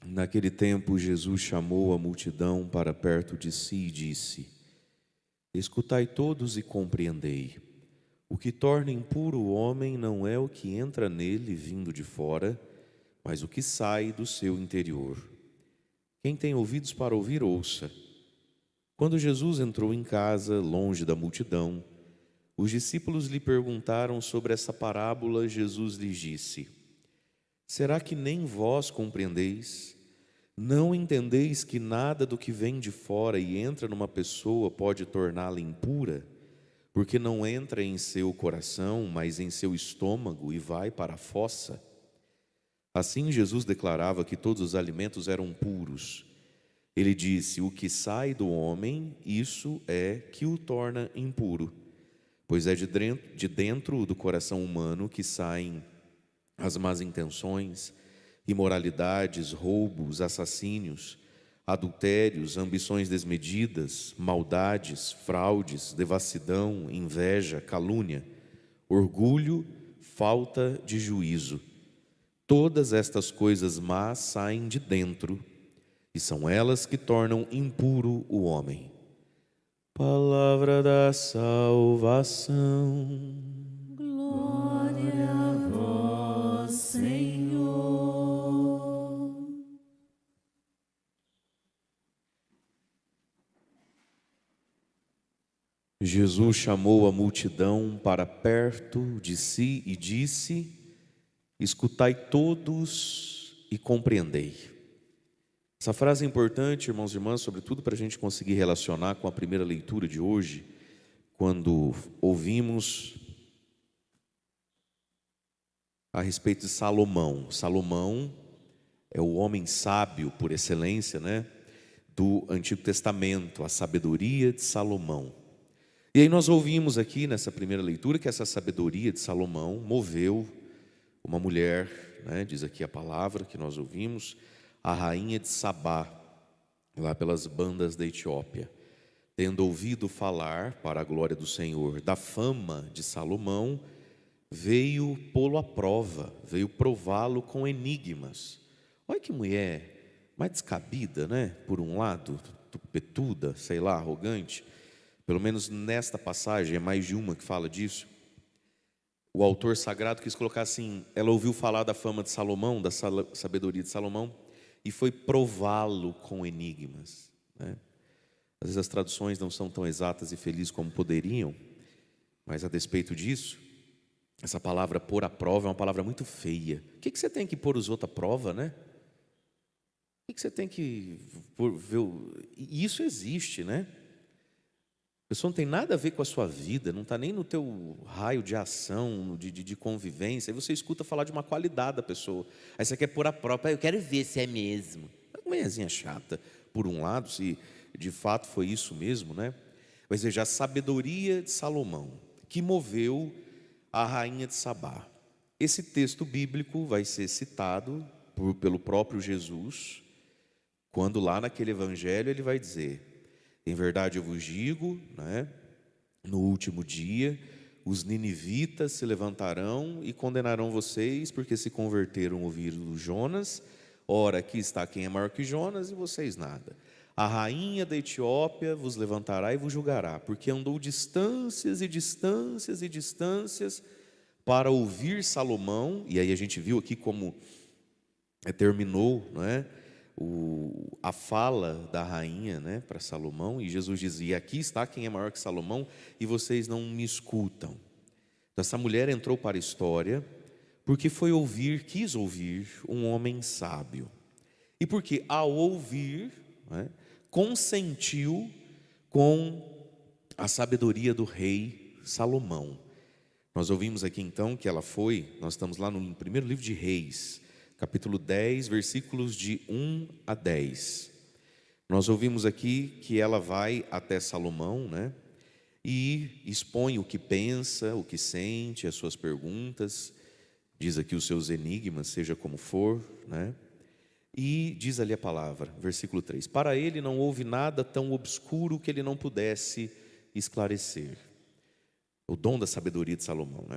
Naquele tempo, Jesus chamou a multidão para perto de si e disse: Escutai todos e compreendei. O que torna impuro o homem não é o que entra nele vindo de fora, mas o que sai do seu interior. Quem tem ouvidos para ouvir, ouça. Quando Jesus entrou em casa, longe da multidão, os discípulos lhe perguntaram sobre essa parábola. Jesus lhes disse: Será que nem vós compreendeis? Não entendeis que nada do que vem de fora e entra numa pessoa pode torná-la impura? Porque não entra em seu coração, mas em seu estômago e vai para a fossa. Assim Jesus declarava que todos os alimentos eram puros. Ele disse: o que sai do homem, isso é que o torna impuro. Pois é de dentro do coração humano que saem as más intenções, imoralidades, roubos, assassínios, adultérios, ambições desmedidas, maldades, fraudes, devassidão, inveja, calúnia, orgulho, falta de juízo. Todas estas coisas más saem de dentro, e são elas que tornam impuro o homem. Palavra da salvação. Glória a vós, Senhor. Jesus chamou a multidão para perto de si e disse: Escutai todos e compreendei. Essa frase é importante, irmãos e irmãs, sobretudo para a gente conseguir relacionar com a primeira leitura de hoje, quando ouvimos a respeito de Salomão. Salomão é o homem sábio por excelência, do Antigo Testamento, a sabedoria de Salomão. E aí nós ouvimos aqui nessa primeira leitura que essa sabedoria de Salomão moveu uma mulher, diz aqui a palavra que nós ouvimos, a rainha de Sabá, lá pelas bandas da Etiópia, tendo ouvido falar, para a glória do Senhor, da fama de Salomão, veio pô-lo à prova, veio prová-lo com enigmas. Olha que mulher mais descabida, por um lado, tupetuda, sei lá, arrogante. Pelo menos nesta passagem, é mais de uma que fala disso. O autor sagrado quis colocar assim: ela ouviu falar da fama de Salomão, da sabedoria de Salomão, e foi prová-lo com enigmas. Às vezes as traduções não são tão exatas e felizes como poderiam, mas a despeito disso, essa palavra pôr à prova é uma palavra muito feia. O que você tem que pôr os outros à prova, O que você tem que ver? E isso existe, A pessoa não tem nada a ver com a sua vida, não está nem no teu raio de ação, de convivência. Aí você escuta falar de uma qualidade da pessoa. Aí você quer pôr a prova: eu quero ver se é mesmo. É uma manhãzinha chata, por um lado, se de fato foi isso mesmo, Mas veja, a sabedoria de Salomão, que moveu a rainha de Sabá. Esse texto bíblico vai ser citado pelo próprio Jesus, quando lá naquele evangelho ele vai dizer: em verdade eu vos digo, no último dia, os ninivitas se levantarão e condenarão vocês, porque se converteram ouvindo Jonas. Ora, aqui está quem é maior que Jonas, e vocês nada. A rainha da Etiópia vos levantará e vos julgará, porque andou distâncias e distâncias e distâncias para ouvir Salomão. E aí a gente viu aqui como terminou, a fala da rainha, para Salomão, e Jesus dizia: aqui está quem é maior que Salomão, e vocês não me escutam. Então essa mulher entrou para a história porque quis ouvir um homem sábio, e porque ao ouvir, consentiu com a sabedoria do rei Salomão. Nós ouvimos aqui então que nós estamos lá no primeiro livro de Reis, capítulo 10, versículos de 1 a 10. Nós ouvimos aqui que ela vai até Salomão, e expõe o que pensa, o que sente, as suas perguntas, diz aqui os seus enigmas, seja como for, E diz ali a palavra, versículo 3: para ele não houve nada tão obscuro que ele não pudesse esclarecer. O dom da sabedoria de Salomão,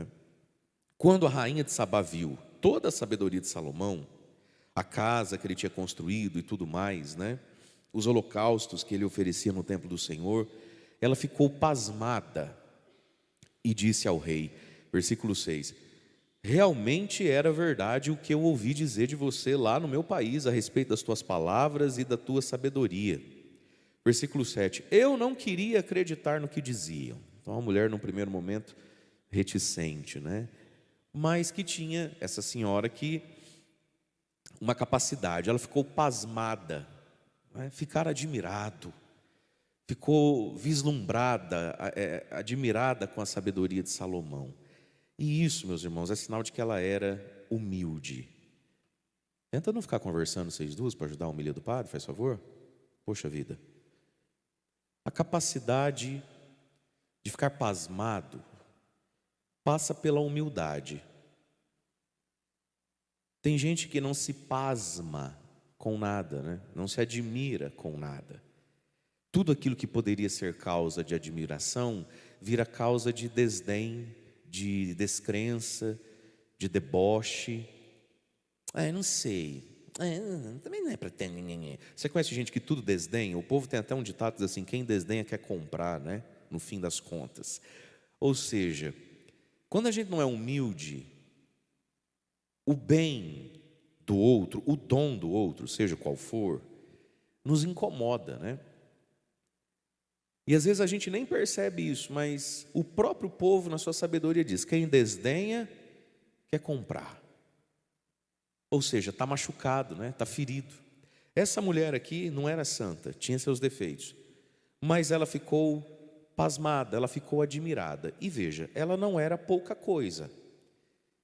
Quando a rainha de Sabá viu toda a sabedoria de Salomão, a casa que ele tinha construído e tudo mais, né? Os holocaustos que ele oferecia no templo do Senhor, ela ficou pasmada e disse ao rei, versículo 6, realmente era verdade o que eu ouvi dizer de você lá no meu país a respeito das tuas palavras e da tua sabedoria. Versículo 7, eu não queria acreditar no que diziam. Então a mulher no primeiro momento reticente, né? Mas que tinha essa senhora que uma capacidade, ela ficou pasmada, né? Ficar admirado, ficou vislumbrada, admirada com a sabedoria de Salomão. E isso, meus irmãos, é sinal de que ela era humilde. Tenta não ficar conversando vocês duas para ajudar a humilha do padre, faz favor. Poxa vida. A capacidade de ficar pasmado passa pela humildade. Tem gente que não se pasma com nada, né? Não se admira com nada. Tudo aquilo que poderia ser causa de admiração vira causa de desdém, de descrença, de deboche. Não sei. Também não é para ter ninguém. Você conhece gente que tudo desdenha? O povo tem até um ditado que diz assim: quem desdenha quer comprar, né? No fim das contas. Ou seja, quando a gente não é humilde, o bem do outro, o dom do outro, seja qual for, nos incomoda, né? E às vezes a gente nem percebe isso, mas o próprio povo, na sua sabedoria, diz: quem desdenha quer comprar. Ou seja, está machucado, né? Está ferido. Essa mulher aqui não era santa, tinha seus defeitos, mas ela ficou pasmada, ela ficou admirada. E veja, ela não era pouca coisa.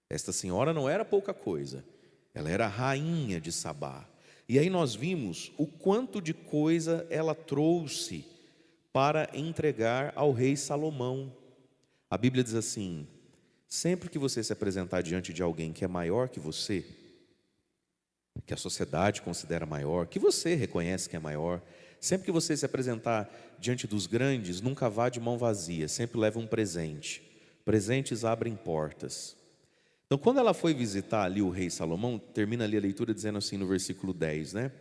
Esta senhora não era pouca coisa. Ela era a rainha de Sabá. E aí nós vimos o quanto de coisa ela trouxe para entregar ao rei Salomão. A Bíblia diz assim: sempre que você se apresentar diante de alguém que é maior que você, que a sociedade considera maior, que você reconhece que é maior, sempre que você se apresentar diante dos grandes, nunca vá de mão vazia, sempre leve um presente. Presentes abrem portas. Então, quando ela foi visitar ali o rei Salomão, termina ali a leitura dizendo assim no versículo 10, né?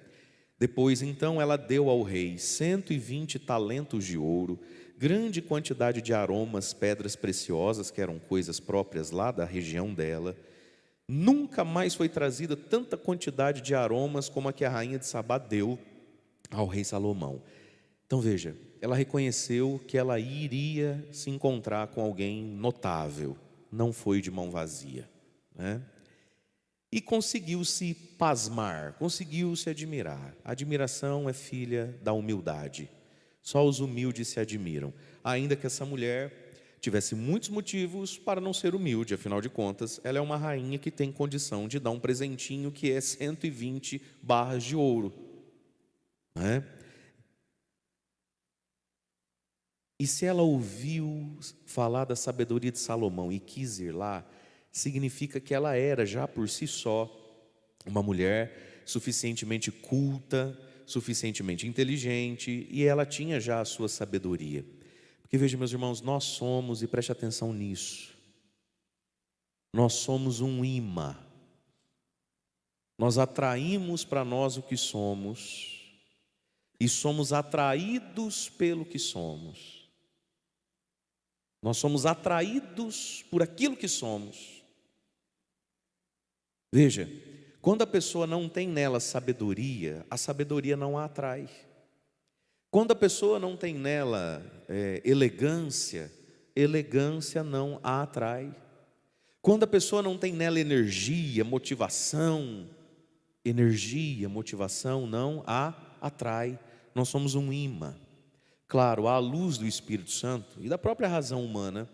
Depois, então, ela deu ao rei 120 talentos de ouro, grande quantidade de aromas, pedras preciosas, que eram coisas próprias lá da região dela. Nunca mais foi trazida tanta quantidade de aromas como a que a rainha de Sabá deu ao rei Salomão. Então veja, ela reconheceu que ela iria se encontrar com alguém notável, não foi de mão vazia, né? E conseguiu se pasmar, conseguiu se admirar. A admiração é filha da humildade. Só os humildes se admiram. Ainda que essa mulher tivesse muitos motivos para não ser humilde, afinal de contas, ela é uma rainha que tem condição de dar um presentinho que é 120 barras de ouro, né? E se ela ouviu falar da sabedoria de Salomão e quis ir lá, significa que ela era já por si só uma mulher suficientemente culta, suficientemente inteligente, e ela tinha já a sua sabedoria. Porque veja, meus irmãos, nós somos, e preste atenção nisso, nós somos um imã. Nós atraímos para nós o que somos e somos atraídos pelo que somos. Nós somos atraídos por aquilo que somos. Veja, quando a pessoa não tem nela sabedoria, a sabedoria não a atrai. Quando a pessoa não tem nela elegância, elegância não a atrai. Quando a pessoa não tem nela energia, motivação não a atrai. Nós somos um imã. Claro, à luz do Espírito Santo e da própria razão humana,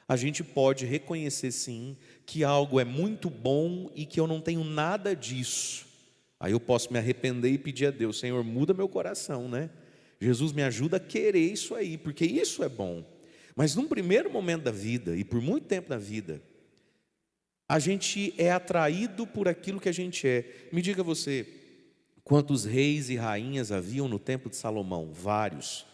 a gente pode reconhecer sim que algo é muito bom e que eu não tenho nada disso. Aí eu posso me arrepender e pedir a Deus: Senhor, muda meu coração, né? Jesus, me ajuda a querer isso aí, porque isso é bom. Mas num primeiro momento da vida, e por muito tempo na vida, a gente é atraído por aquilo que a gente é. Me diga você, quantos reis e rainhas haviam no tempo de Salomão? Vários.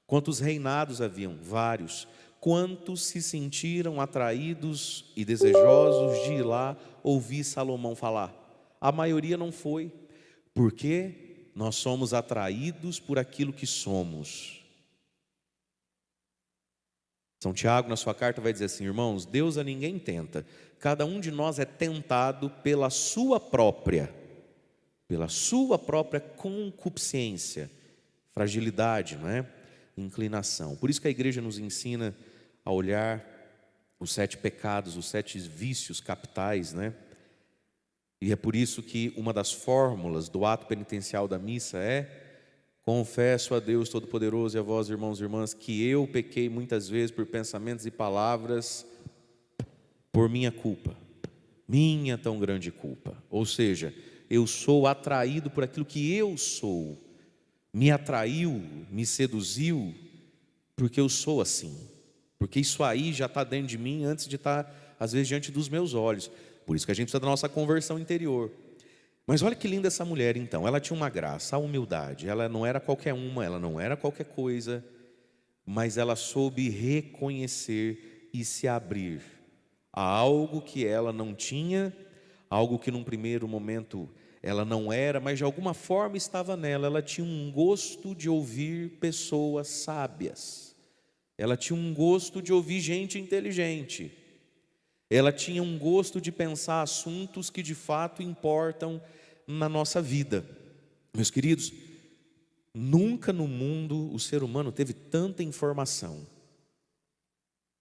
Quantos reinados haviam? Vários. Quantos se sentiram atraídos e desejosos de ir lá ouvir Salomão falar? A maioria não foi, porque nós somos atraídos por aquilo que somos. São Tiago, na sua carta, vai dizer assim: irmãos, Deus a ninguém tenta, cada um de nós é tentado pela sua própria concupiscência, fragilidade, não é? Inclinação. Por isso que a igreja nos ensina a olhar os 7 pecados, os 7 vícios capitais, né? E é por isso que uma das fórmulas do ato penitencial da missa é: confesso a Deus Todo-Poderoso e a vós, irmãos e irmãs, que eu pequei muitas vezes por pensamentos e palavras por minha culpa, minha tão grande culpa. Ou seja, eu sou atraído por aquilo que eu sou. Me atraiu, me seduziu, porque eu sou assim. Porque isso aí já está dentro de mim antes de estar, às vezes, diante dos meus olhos. Por isso que a gente precisa da nossa conversão interior. Mas olha que linda essa mulher então. Ela tinha uma graça, a humildade. Ela não era qualquer uma, ela não era qualquer coisa, mas ela soube reconhecer e se abrir a algo que ela não tinha, algo que num primeiro momento ela não era, mas de alguma forma estava nela. Ela tinha um gosto de ouvir pessoas sábias. Ela tinha um gosto de ouvir gente inteligente. Ela tinha um gosto de pensar assuntos que de fato importam na nossa vida. Meus queridos, nunca no mundo o ser humano teve tanta informação.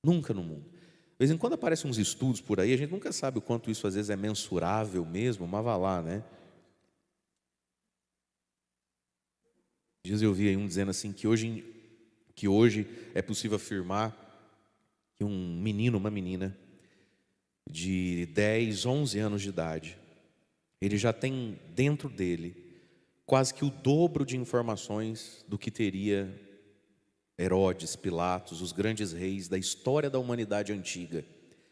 Nunca no mundo. De vez em quando aparecem uns estudos por aí, a gente nunca sabe o quanto isso às vezes é mensurável mesmo, mas vá lá, né? Dias eu vi aí um dizendo assim que hoje é possível afirmar que um menino, uma menina de 10, 11 anos de idade, ele já tem dentro dele quase que o dobro de informações do que teria Herodes, Pilatos, os grandes reis da história da humanidade antiga,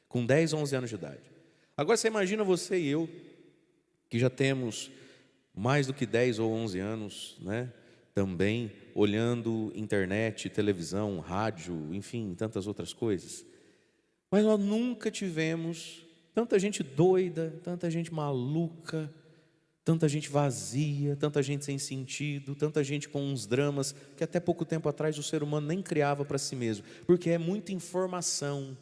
com 10, 11 anos de idade. Agora você imagina você e eu, que já temos mais do que 10 ou 11 anos, né? Também olhando internet, televisão, rádio, enfim, tantas outras coisas. Mas nós nunca tivemos tanta gente doida, tanta gente maluca, tanta gente vazia, tanta gente sem sentido, tanta gente com uns dramas que até pouco tempo atrás o ser humano nem criava para si mesmo, porque é muita informação,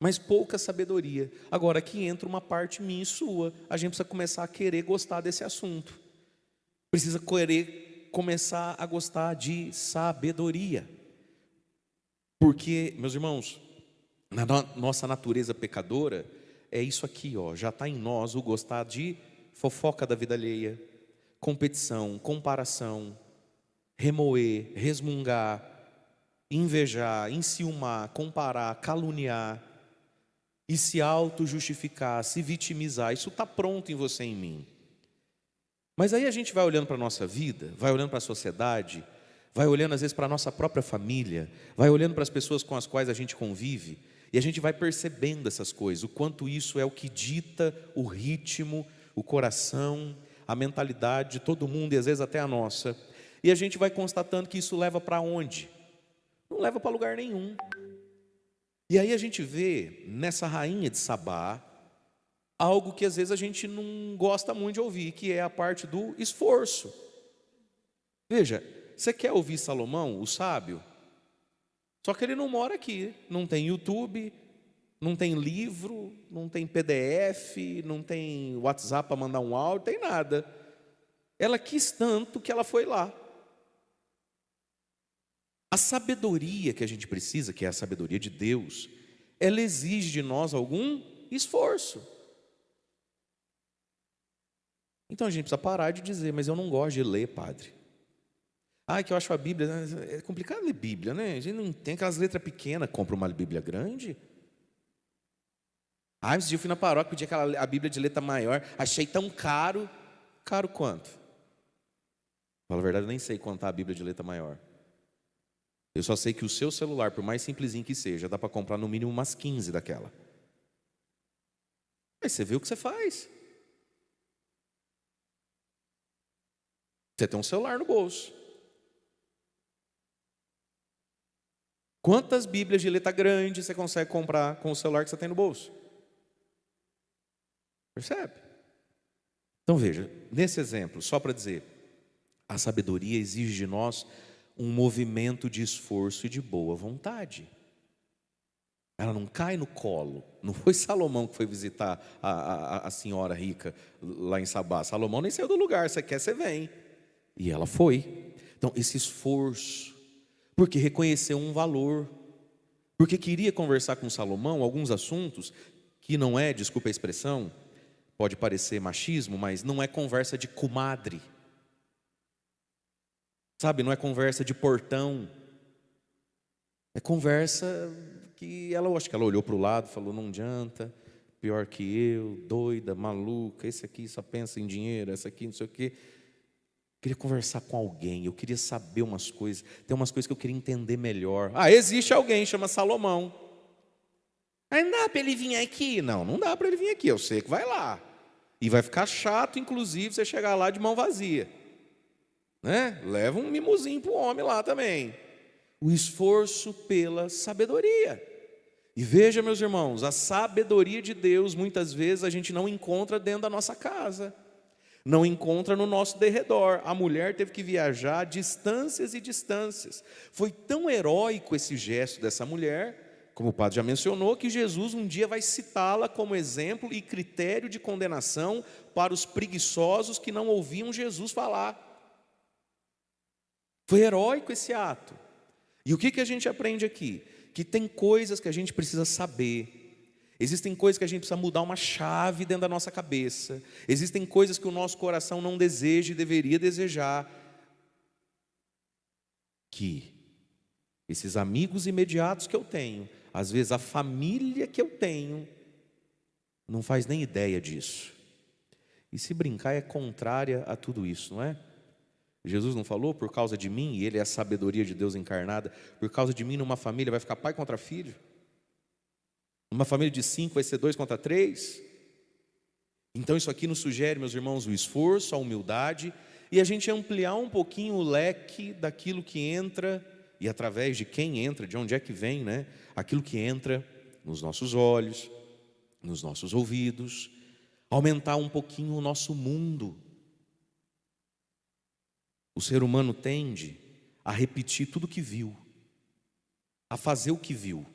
mas pouca sabedoria. Agora aqui entra uma parte minha e sua. A gente precisa começar a querer gostar desse assunto. Precisa querer começar a gostar de sabedoria. Porque, meus irmãos, na nossa natureza pecadora, é isso aqui, ó, já está em nós o gostar de fofoca da vida alheia, competição, comparação, remoer, resmungar, invejar, enciumar, comparar, caluniar, e se auto-justificar, se vitimizar. Isso está pronto em você e em mim. Mas aí a gente vai olhando para a nossa vida, vai olhando para a sociedade, vai olhando às vezes para a nossa própria família, vai olhando para as pessoas com as quais a gente convive, e a gente vai percebendo essas coisas, o quanto isso é o que dita o ritmo, o coração, a mentalidade de todo mundo e às vezes até a nossa. E a gente vai constatando que isso leva para onde? Não leva para lugar nenhum. E aí a gente vê nessa rainha de Sabá algo que às vezes a gente não gosta muito de ouvir, que é a parte do esforço. Veja, você quer ouvir Salomão, o sábio? Só que ele não mora aqui, não tem YouTube, não tem livro, não tem PDF, não tem WhatsApp para mandar um áudio, tem nada. Ela quis tanto que ela foi lá. A sabedoria que a gente precisa, que é a sabedoria de Deus, ela exige de nós algum esforço. Então a gente precisa parar de dizer, mas eu não gosto de ler, padre. Que eu acho a Bíblia, é complicado ler Bíblia, né? A gente não tem aquelas letras pequenas, compra uma Bíblia grande. Esse dia eu fui na paróquia, pedi a Bíblia de letra maior, achei tão caro. Caro quanto? Fala a verdade, eu nem sei contar a Bíblia de letra maior. Eu só sei que o seu celular, por mais simplesinho que seja, dá para comprar no mínimo umas 15 daquela. Aí você vê o que você faz. Você tem um celular no bolso. Quantas Bíblias de letra grande você consegue comprar com o celular que você tem no bolso? Percebe? Então veja, nesse exemplo, só para dizer, a sabedoria exige de nós um movimento de esforço e de boa vontade. Ela não cai no colo. Não foi Salomão que foi visitar a senhora rica lá em Sabá. Salomão nem saiu do lugar. Você quer, você vem. E ela foi. Então esse esforço, porque reconheceu um valor, porque queria conversar com Salomão alguns assuntos que não é, desculpa a expressão, pode parecer machismo, mas não é conversa de comadre. Sabe, não é conversa de portão. É conversa que ela, acho que ela olhou para o lado e falou, não adianta, pior que eu, doida, maluca, esse aqui só pensa em dinheiro, essa aqui não sei o quê. Eu queria conversar com alguém, eu queria saber umas coisas, tem umas coisas que eu queria entender melhor. Existe alguém, chama Salomão. Não dá para ele vir aqui? Não dá para ele vir aqui, eu sei que vai lá. E vai ficar chato, inclusive, você chegar lá de mão vazia. Né? Leva um mimosinho para o homem lá também. O esforço pela sabedoria. E veja, meus irmãos, a sabedoria de Deus, muitas vezes a gente não encontra dentro da nossa casa. Não encontra no nosso derredor. A mulher teve que viajar distâncias e distâncias. Foi tão heróico esse gesto dessa mulher, como o padre já mencionou, que Jesus um dia vai citá-la como exemplo e critério de condenação para os preguiçosos que não ouviam Jesus falar. Foi heróico esse ato. E o que a gente aprende aqui? Que tem coisas que a gente precisa saber. Existem coisas que a gente precisa mudar uma chave dentro da nossa cabeça. Existem coisas que o nosso coração não deseja e deveria desejar. Que esses amigos imediatos que eu tenho, às vezes a família que eu tenho, não faz nem ideia disso. E se brincar é contrária a tudo isso, não é? Jesus não falou, por causa de mim, e Ele é a sabedoria de Deus encarnada, por causa de mim numa família vai ficar pai contra filho? Numa família de 5 vai ser 2 contra 3? Então isso aqui nos sugere, meus irmãos, o esforço, a humildade, e a gente ampliar um pouquinho o leque daquilo que entra, e através de quem entra, de onde é que vem, né? Aquilo que entra nos nossos olhos, nos nossos ouvidos, aumentar um pouquinho o nosso mundo. O ser humano tende a repetir tudo o que viu, a fazer o que viu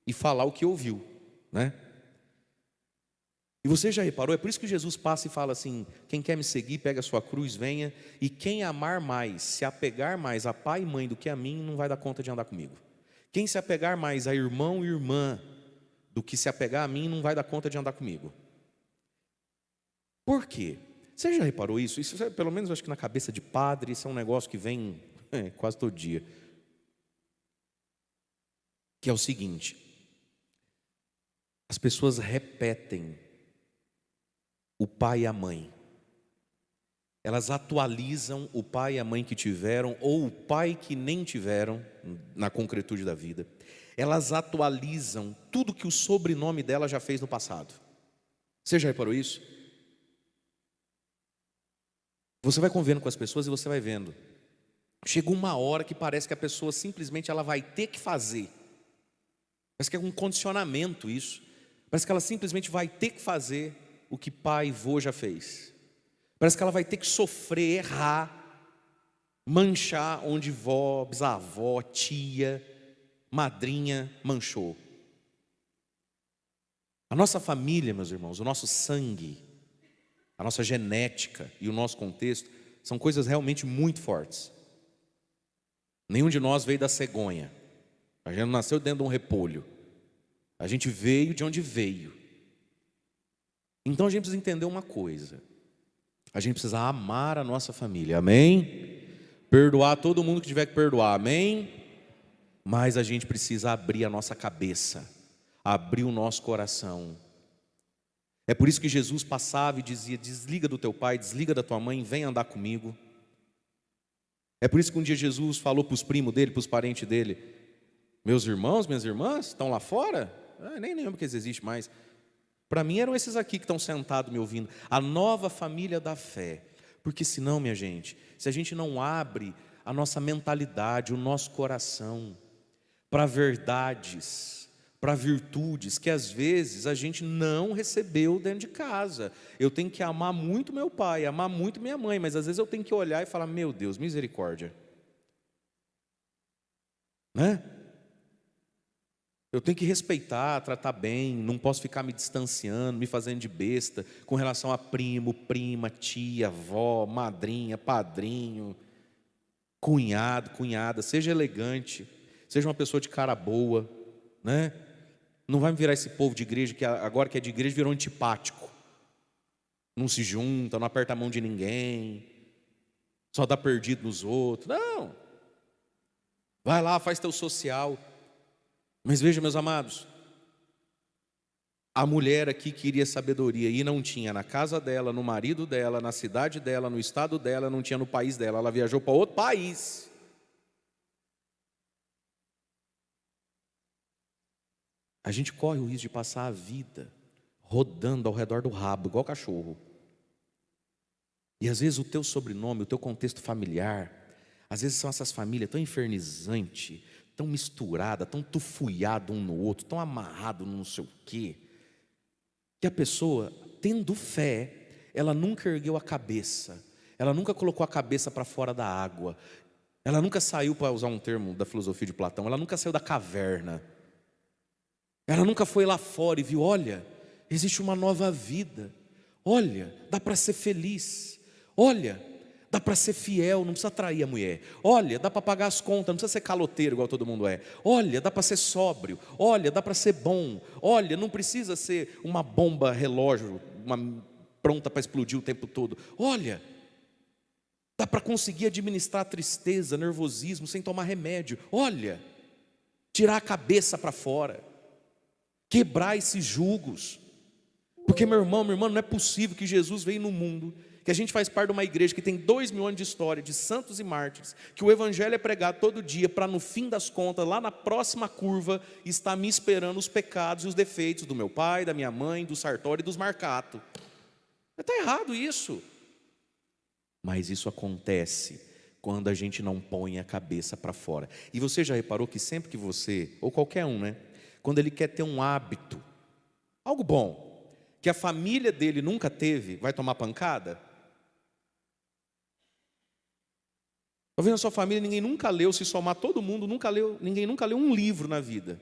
e falar o que ouviu, né? E você já reparou, é por isso que Jesus passa e fala assim, quem quer me seguir, pega a sua cruz, venha, e quem amar mais, se apegar mais a pai e mãe do que a mim, não vai dar conta de andar comigo. Quem se apegar mais a irmão e irmã do que se apegar a mim, não vai dar conta de andar comigo. Por quê? Você já reparou isso? Isso é, pelo menos, eu acho que na cabeça de padre, isso é um negócio que vem quase todo dia. Que é o seguinte, as pessoas repetem o pai e a mãe. Elas atualizam o pai e a mãe que tiveram, ou o pai que nem tiveram, na concretude da vida. Elas atualizam tudo que o sobrenome dela já fez no passado. Você já reparou isso? Você vai convivendo com as pessoas e você vai vendo. Chega uma hora que parece que a pessoa simplesmente ela vai ter que fazer. Parece que é um condicionamento isso. Parece que ela simplesmente vai ter que fazer o que pai e vô já fez. Parece que ela vai ter que sofrer, errar, manchar onde vó, bisavó, tia, madrinha manchou. A nossa família, meus irmãos, o nosso sangue, a nossa genética e o nosso contexto são coisas realmente muito fortes. Nenhum de nós veio da cegonha. A gente não nasceu dentro de um repolho. A gente veio de onde veio. Então a gente precisa entender uma coisa. A gente precisa amar a nossa família, amém? Perdoar todo mundo que tiver que perdoar, amém? Mas a gente precisa abrir a nossa cabeça, abrir o nosso coração. É por isso que Jesus passava e dizia, desliga do teu pai, desliga da tua mãe, vem andar comigo. É por isso que um dia Jesus falou para os primos dele, para os parentes dele, meus irmãos, minhas irmãs, estão lá fora? Nem lembro que eles existem mais. Para mim eram esses aqui que estão sentados me ouvindo. A nova família da fé. Porque senão, minha gente, se a gente não abre a nossa mentalidade, o nosso coração para verdades, para virtudes que às vezes a gente não recebeu dentro de casa. Eu tenho que amar muito meu pai, amar muito minha mãe, mas às vezes eu tenho que olhar e falar: meu Deus, misericórdia, né? Eu tenho que respeitar, tratar bem, não posso ficar me distanciando, me fazendo de besta com relação a primo, prima, tia, avó, madrinha, padrinho, cunhado, cunhada. Seja elegante, seja uma pessoa de cara boa, né? Não vai me virar esse povo de igreja que agora que é de igreja virou antipático. Não se junta, não aperta a mão de ninguém, só dá perdido nos outros. Não. Vai lá, faz teu social. Mas veja, meus amados, a mulher aqui queria sabedoria e não tinha na casa dela, no marido dela, na cidade dela, no estado dela, não tinha no país dela. Ela viajou para outro país. A gente corre o risco de passar a vida rodando ao redor do rabo, igual cachorro. E às vezes o teu sobrenome, o teu contexto familiar, às vezes são essas famílias tão infernizantes, tão misturada, tão tufuiado um no outro, tão amarrado no não sei o quê, que a pessoa, tendo fé, ela nunca ergueu a cabeça, ela nunca colocou a cabeça para fora da água, ela nunca saiu, para usar um termo da filosofia de Platão, ela nunca saiu da caverna, ela nunca foi lá fora e viu: olha, existe uma nova vida, olha, dá para ser feliz, olha, dá para ser fiel, não precisa trair a mulher. Olha, dá para pagar as contas, não precisa ser caloteiro igual todo mundo é. Olha, dá para ser sóbrio. Olha, dá para ser bom. Olha, não precisa ser uma bomba relógio, pronta para explodir o tempo todo. Olha, dá para conseguir administrar tristeza, nervosismo sem tomar remédio. Olha, tirar a cabeça para fora, quebrar esses julgos. Porque, meu irmão, minha irmã, não é possível que Jesus veio no mundo, que a gente faz parte de uma igreja que tem 2.000 anos de história, de santos e mártires, que o evangelho é pregado todo dia, para no fim das contas, lá na próxima curva, estar me esperando os pecados e os defeitos do meu pai, da minha mãe, do Sartori e dos Marcato. Está errado isso. Mas isso acontece quando a gente não põe a cabeça para fora. E você já reparou que sempre que você, ou qualquer um, né, quando ele quer ter um hábito, algo bom, que a família dele nunca teve, vai tomar pancada? Talvez na sua família ninguém nunca leu, se somar todo mundo, ninguém nunca leu um livro na vida.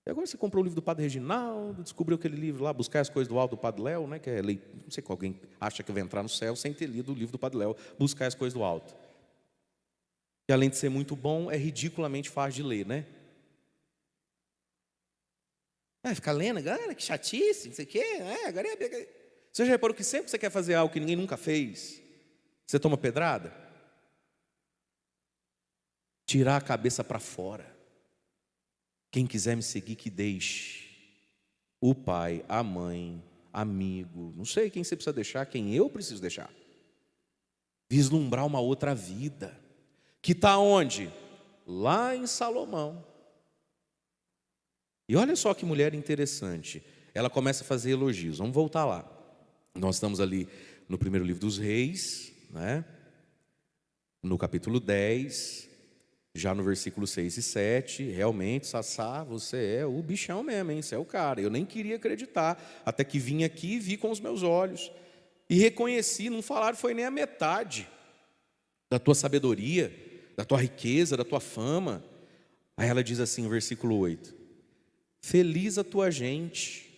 E agora você comprou o livro do Padre Reginaldo, descobriu aquele livro lá, Buscar as Coisas do Alto, do Padre Léo, né, que é não sei, alguém acha que vai entrar no céu sem ter lido o livro do Padre Léo, Buscar as Coisas do Alto. E além de ser muito bom, é ridiculamente fácil de ler, né? Ficar lendo, cara, que chatice, não sei o quê. Agora Você já reparou que sempre que você quer fazer algo que ninguém nunca fez, você toma pedrada? Tirar a cabeça para fora. Quem quiser me seguir, que deixe o pai, a mãe, amigo, não sei quem você precisa deixar, quem eu preciso deixar. Vislumbrar uma outra vida, que está onde? Lá em Salomão. E olha só que mulher interessante. Ela começa a fazer elogios. Vamos voltar lá. Nós estamos ali no primeiro livro dos Reis, né? No capítulo 10, já no versículo 6 e 7. Realmente, Sassá, você é o bichão mesmo, hein? Você é o cara. Eu nem queria acreditar, até que vim aqui e vi com os meus olhos. E reconheci, não falaram, foi nem a metade da tua sabedoria, da tua riqueza, da tua fama. Aí ela diz assim, no versículo 8: feliz a tua gente,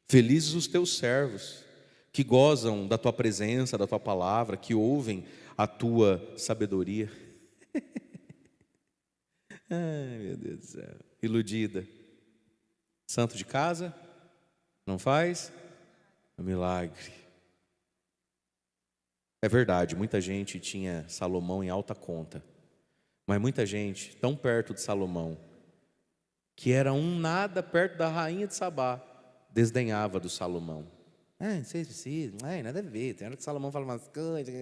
felizes os teus servos, que gozam da tua presença, da tua palavra, que ouvem a tua sabedoria. Ai, meu Deus do céu. Iludida. Santo de casa, não faz? É um milagre. É verdade, muita gente tinha Salomão em alta conta, mas muita gente tão perto de Salomão, que era um nada perto da rainha de Sabá, desdenhava do Salomão. Não sei se precisa, nada a ver. Tem hora que Salomão fala umas coisas.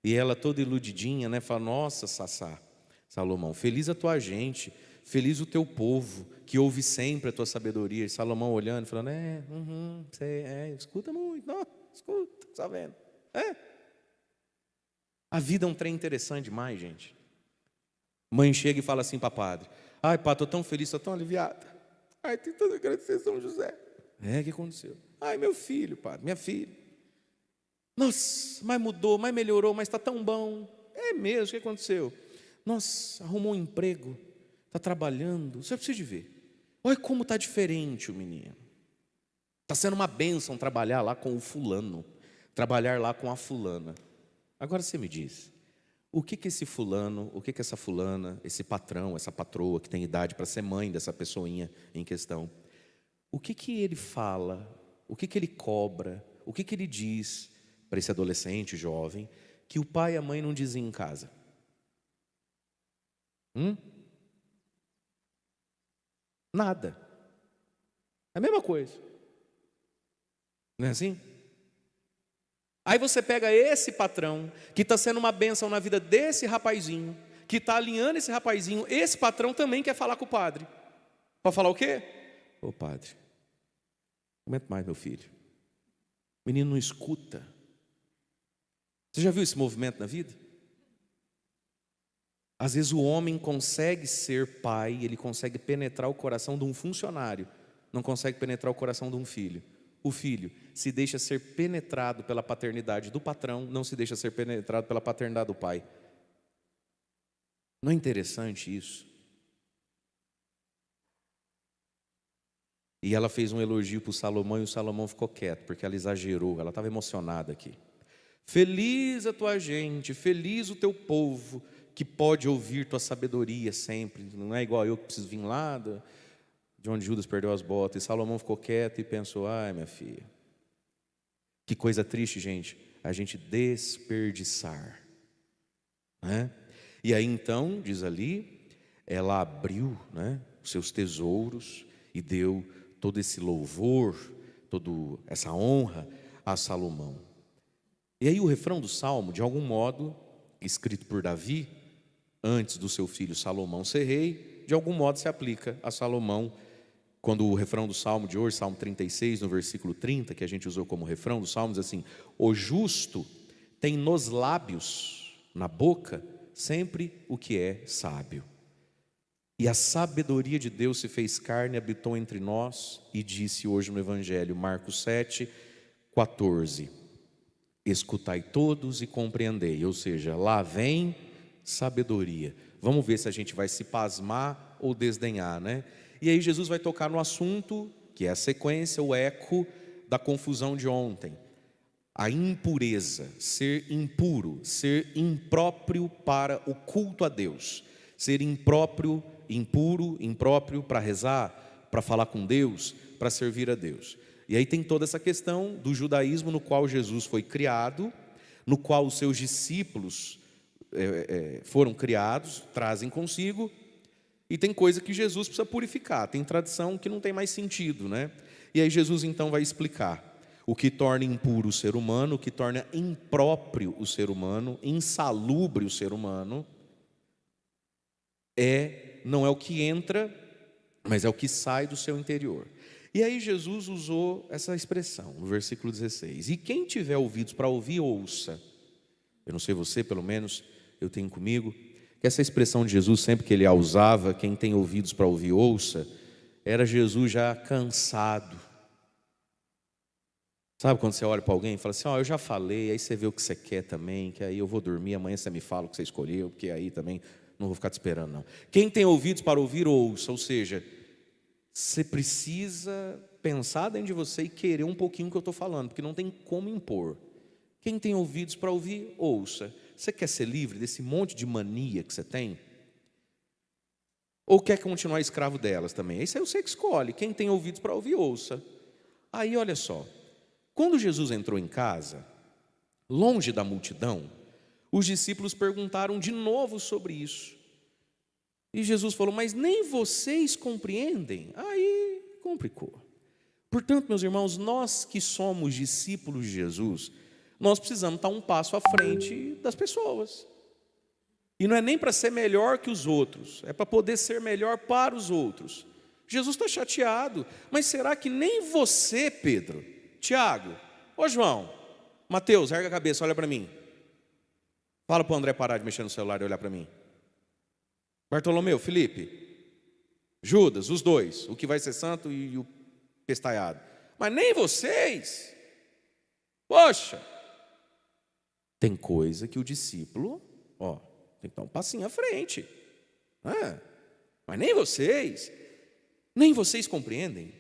E ela toda iludidinha, né? Fala: nossa, Sassá, Salomão, feliz a tua gente, feliz o teu povo, que ouve sempre a tua sabedoria. E Salomão olhando, falando: escuta muito, não, escuta, está vendo? A vida é um trem interessante demais, gente. Mãe chega e fala assim para padre: Ai, pá, estou tão feliz, estou tão aliviada. Ai, tem tanto a agradecer São José. O que aconteceu? Ai, meu filho, padre, minha filha. Nossa, mas mudou, mas melhorou, mas está tão bom. É mesmo, o que aconteceu? Nossa, arrumou um emprego, está trabalhando. Você precisa de ver. Olha como está diferente o menino. Está sendo uma bênção trabalhar lá com o fulano, trabalhar lá com a fulana. Agora você me diz, o que esse fulano, o que essa fulana, esse patrão, essa patroa que tem idade para ser mãe dessa pessoinha em questão, o que ele fala, o que ele cobra, o que ele diz para esse adolescente, jovem, que o pai e a mãe não diziam em casa? Nada. É a mesma coisa. Não é assim? Aí você pega esse patrão, que está sendo uma bênção na vida desse rapazinho, que está alinhando esse rapazinho, esse patrão também quer falar com o padre. Para falar o quê? Ô padre, não aguento mais meu filho. O menino não escuta. Você já viu esse movimento na vida? Às vezes o homem consegue ser pai, ele consegue penetrar o coração de um funcionário, não consegue penetrar o coração de um filho. O filho se deixa ser penetrado pela paternidade do patrão, não se deixa ser penetrado pela paternidade do pai. Não é interessante isso? E ela fez um elogio para o Salomão e o Salomão ficou quieto, porque ela exagerou, ela estava emocionada aqui. Feliz a tua gente, feliz o teu povo, que pode ouvir tua sabedoria sempre. Não é igual eu que preciso vir lá de onde Judas perdeu as botas. E Salomão ficou quieto e pensou, ai minha filha, que coisa triste, gente, a gente desperdiçar, né? E aí então, diz ali, ela abriu, né, os seus tesouros e deu todo esse louvor, toda essa honra a Salomão. E aí o refrão do Salmo, de algum modo, escrito por Davi, antes do seu filho Salomão ser rei, de algum modo se aplica a Salomão. Quando o refrão do Salmo de hoje, Salmo 36, no versículo 30, que a gente usou como refrão do Salmo, diz assim: o justo tem nos lábios, na boca, sempre o que é sábio. E a sabedoria de Deus se fez carne, habitou entre nós, e disse hoje no Evangelho, Marcos 7, 14: escutai todos e compreendei. Ou seja, lá vem sabedoria. Vamos ver se a gente vai se pasmar ou desdenhar, né? E aí Jesus vai tocar no assunto, que é a sequência, o eco da confusão de ontem. A impureza, ser impuro, ser impróprio para o culto a Deus. Ser impróprio, impuro, impróprio para rezar, para falar com Deus, para servir a Deus. E aí tem toda essa questão do judaísmo no qual Jesus foi criado, no qual os seus discípulos foram criados, trazem consigo. E tem coisa que Jesus precisa purificar, tem tradição que não tem mais sentido, né? E aí Jesus então vai explicar o que torna impuro o ser humano, o que torna impróprio o ser humano, insalubre o ser humano, não é o que entra, mas é o que sai do seu interior. E aí Jesus usou essa expressão no versículo 16: e quem tiver ouvidos para ouvir, ouça. Eu não sei você, pelo menos eu tenho comigo, que essa expressão de Jesus, sempre que ele a usava, quem tem ouvidos para ouvir, ouça, era Jesus já cansado. Sabe quando você olha para alguém e fala assim, eu já falei, aí você vê o que você quer também, que aí eu vou dormir, amanhã você me fala o que você escolheu, porque aí também não vou ficar te esperando não. Quem tem ouvidos para ouvir, ouça. Ou seja, você precisa pensar dentro de você e querer um pouquinho o que eu estou falando, porque não tem como impor. Quem tem ouvidos para ouvir, ouça. Você quer ser livre desse monte de mania que você tem? Ou quer continuar escravo delas também? Isso aí você que escolhe. Quem tem ouvidos para ouvir, ouça. Aí olha só, quando Jesus entrou em casa, longe da multidão, os discípulos perguntaram de novo sobre isso. E Jesus falou, mas nem vocês compreendem? Aí complicou. Portanto, meus irmãos, nós que somos discípulos de Jesus, nós precisamos estar um passo à frente das pessoas. E não é nem para ser melhor que os outros, é para poder ser melhor para os outros. Jesus está chateado, mas será que nem você, Pedro, Tiago, ô João, Mateus, erga a cabeça, olha para mim. Fala para o André parar de mexer no celular e olhar para mim. Bartolomeu, Felipe, Judas, os dois, o que vai ser santo e o pestalhado. Mas nem vocês. Poxa, tem coisa que o discípulo, tem que dar um passinho à frente. Mas nem vocês compreendem.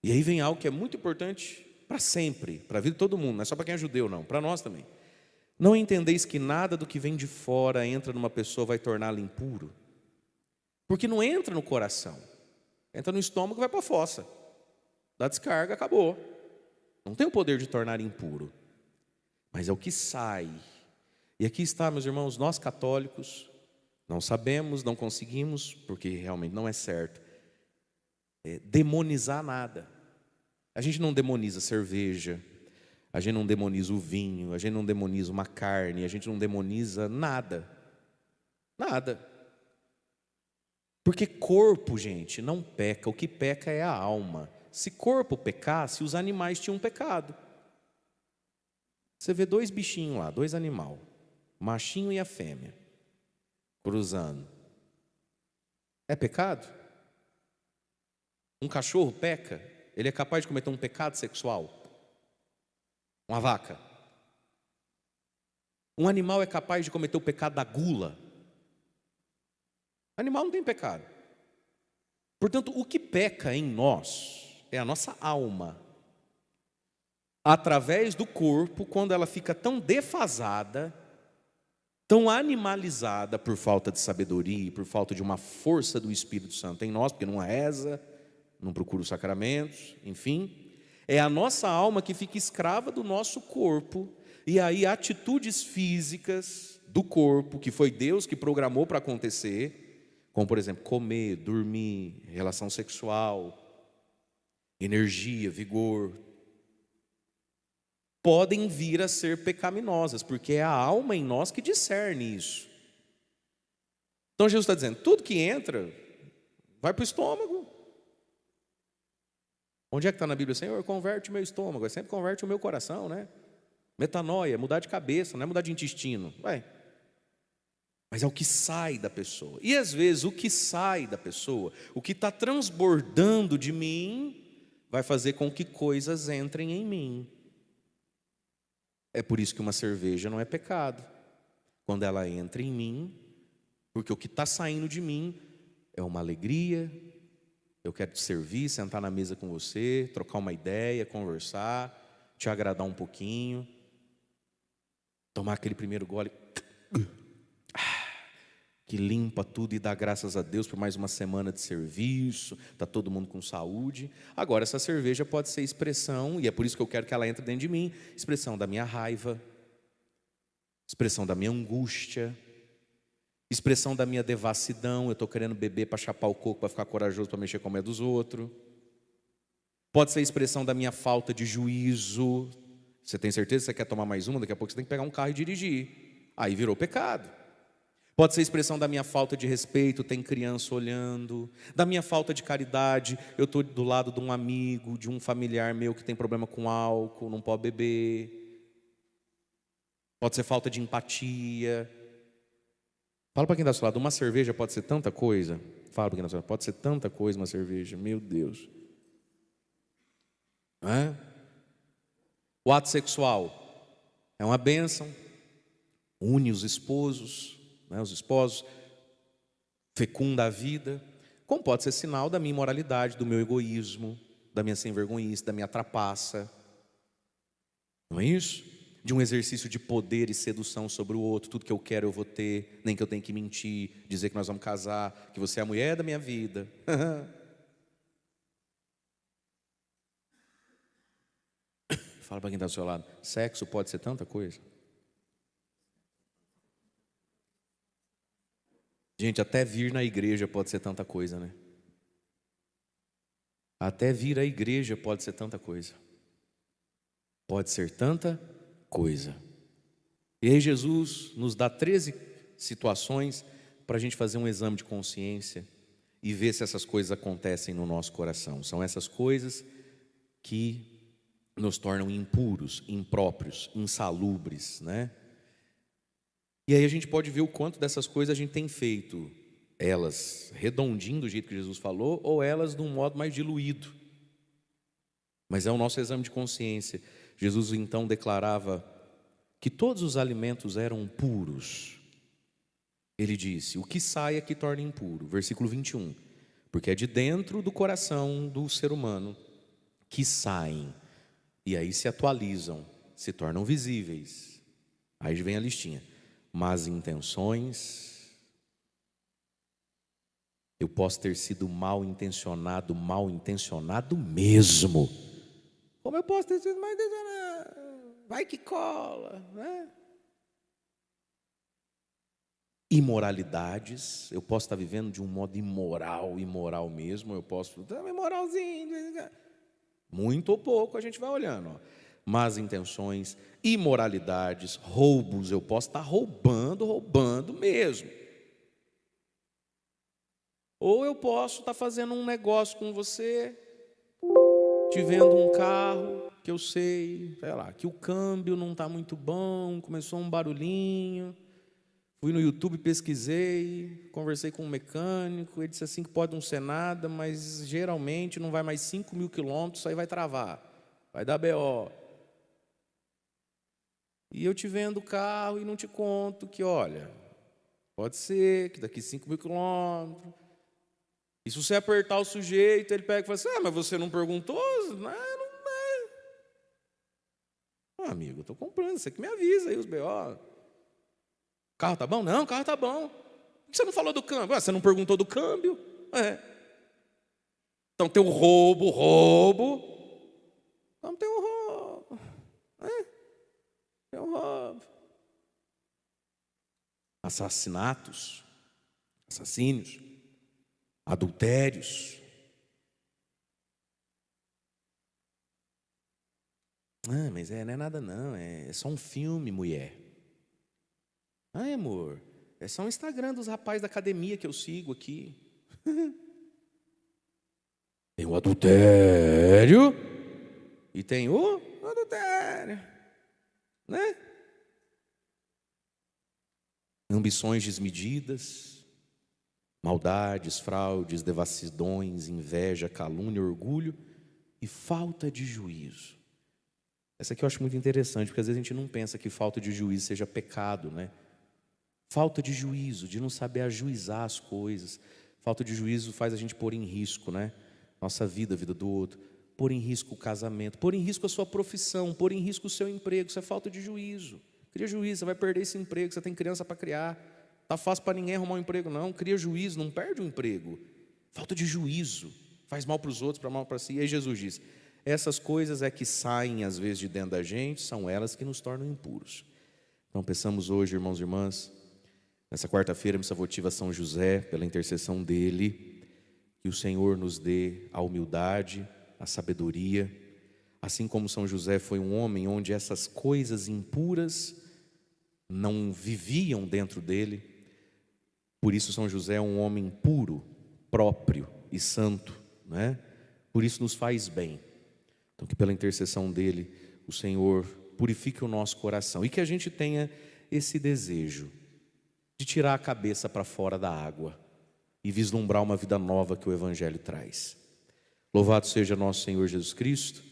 E aí vem algo que é muito importante para sempre, para a vida de todo mundo, não é só para quem é judeu não, para nós também. Não entendeis que nada do que vem de fora entra numa pessoa vai torná-la impuro? Porque não entra no coração, entra no estômago e vai para a fossa. Dá descarga, acabou. Não tem o poder de tornar impuro, mas é o que sai. E aqui está, meus irmãos, nós católicos não sabemos, não conseguimos, porque realmente não é certo, demonizar nada. A gente não demoniza cerveja, a gente não demoniza o vinho, a gente não demoniza uma carne, a gente não demoniza nada. Nada. Porque corpo, gente, não peca, o que peca é a alma. Se corpo pecasse, os animais tinham pecado. Você vê dois bichinhos lá, dois animais, o machinho e a fêmea, cruzando. É pecado? Um cachorro peca? Ele é capaz de cometer um pecado sexual? Uma vaca? Um animal é capaz de cometer o pecado da gula? Animal não tem pecado. Portanto, o que peca em nós é a nossa alma. Através do corpo, quando ela fica tão defasada, tão animalizada por falta de sabedoria, por falta de uma força do Espírito Santo em nós, porque não reza, não procura os sacramentos, enfim, é a nossa alma que fica escrava do nosso corpo, e aí atitudes físicas do corpo, que foi Deus que programou para acontecer, como por exemplo, comer, dormir, relação sexual, energia, vigor, podem vir a ser pecaminosas, porque é a alma em nós que discerne isso. Então Jesus está dizendo, tudo que entra, vai para o estômago. Onde é que está na Bíblia? Senhor, converte o meu estômago. Sempre converte o meu coração, né? Metanoia, mudar de cabeça, não é mudar de intestino. Mas é o que sai da pessoa. E às vezes o que sai da pessoa, o que está transbordando de mim, vai fazer com que coisas entrem em mim. É por isso que uma cerveja não é pecado. Quando ela entra em mim, porque o que está saindo de mim é uma alegria. Eu quero te servir, sentar na mesa com você, trocar uma ideia, conversar, te agradar um pouquinho, tomar aquele primeiro gole que limpa tudo e dá graças a Deus por mais uma semana de serviço, está todo mundo com saúde. Agora essa cerveja pode ser expressão, e é por isso que eu quero que ela entre dentro de mim, expressão da minha raiva, expressão da minha angústia, expressão da minha devassidão. Eu estou querendo beber para chapar o coco, para ficar corajoso, para mexer com a mulher dos outros. Pode ser expressão da minha falta de juízo. Você tem certeza que você quer tomar mais uma? Daqui a pouco você tem que pegar um carro e dirigir. Aí virou pecado. Pode ser expressão da minha falta de respeito, tem criança olhando, da minha falta de caridade, eu estou do lado de um amigo, de um familiar meu que tem problema com álcool, não pode beber. Pode ser falta de empatia. Fala para quem está ao seu lado, uma cerveja pode ser tanta coisa. Fala para quem está ao seu lado, pode ser tanta coisa uma cerveja, meu Deus. O ato sexual é uma bênção, une os esposos, os esposos, fecunda a vida, como pode ser sinal da minha imoralidade, do meu egoísmo, da minha sem-vergonhice, da minha trapaça, não é isso? De um exercício de poder e sedução sobre o outro, tudo que eu quero eu vou ter, nem que eu tenha que mentir, dizer que nós vamos casar, que você é a mulher da minha vida. Fala para quem está do seu lado, sexo pode ser tanta coisa. Gente, até vir na igreja pode ser tanta coisa, né? Até vir à igreja pode ser tanta coisa. Pode ser tanta coisa. E aí Jesus nos dá 13 situações para a gente fazer um exame de consciência e ver se essas coisas acontecem no nosso coração. São essas coisas que nos tornam impuros, impróprios, insalubres, né? E aí a gente pode ver o quanto dessas coisas a gente tem feito elas redondinho do jeito que Jesus falou, ou elas de um modo mais diluído. Mas é o nosso exame de consciência. Jesus então declarava que todos os alimentos eram puros. Ele disse: o que sai é que torna impuro. Versículo 21. Porque é de dentro do coração do ser humano que saem, e aí se atualizam, se tornam visíveis. Aí vem a listinha: más intenções. Eu posso ter sido mal intencionado mesmo. Como eu posso ter sido mal intencionado? Vai que cola, né? Imoralidades. Eu posso estar vivendo de um modo imoral mesmo. Eu posso estar imoralzinho. Muito ou pouco a gente vai olhando, ó. Más intenções, imoralidades, roubos. Eu posso estar roubando mesmo. Ou eu posso estar fazendo um negócio com você, te vendo um carro que eu sei lá, que o câmbio não está muito bom, começou um barulhinho. Fui no YouTube, pesquisei, conversei com um mecânico, ele disse assim que pode não ser nada, mas geralmente não vai mais 5.000 quilômetros, isso aí vai travar, vai dar BO. E eu te vendo o carro e não te conto que, olha, pode ser que daqui 5.000 quilômetros... E se você apertar o sujeito, ele pega e fala assim: mas você não perguntou? Não é. Amigo, eu estou comprando, você que me avisa aí os BO. O carro tá bom? Não, o carro tá bom. Por que você não falou do câmbio? Você não perguntou do câmbio? Então tem o roubo. Então tem o roubo. Tem o roubo. Assassínios. Adultérios. Mas não é nada não, é só um filme, mulher. Amor, é só um Instagram dos rapazes da academia que eu sigo aqui. Tem o adultério e tem o adultério, né? Ambições desmedidas, maldades, fraudes, devassidões, inveja, calúnia, orgulho e falta de juízo. Essa aqui eu acho muito interessante, porque às vezes a gente não pensa que falta de juízo seja pecado, né? Falta de juízo, de não saber ajuizar as coisas. Falta de juízo faz a gente pôr em risco, né? Nossa vida, a vida do outro. Pôr em risco o casamento, pôr em risco a sua profissão, pôr em risco o seu emprego. Isso é falta de juízo. Cria juízo, você vai perder esse emprego, você tem criança para criar. Tá fácil para ninguém arrumar um emprego, não. Cria juízo, não perde o emprego. Falta de juízo. Faz mal para os outros, para mal para si. E aí Jesus diz: essas coisas é que saem às vezes de dentro da gente, são elas que nos tornam impuros. Então pensamos hoje, irmãos e irmãs, nessa quarta-feira, missa votiva São José, pela intercessão dele, que o Senhor nos dê a humildade, a sabedoria. Assim como São José foi um homem onde essas coisas impuras não viviam dentro dele, por isso São José é um homem puro, próprio e santo, né? Por isso nos faz bem. Então que pela intercessão dele o Senhor purifique o nosso coração e que a gente tenha esse desejo de tirar a cabeça para fora da água e vislumbrar uma vida nova que o Evangelho traz. Louvado seja nosso Senhor Jesus Cristo,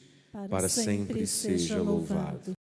para sempre seja louvado.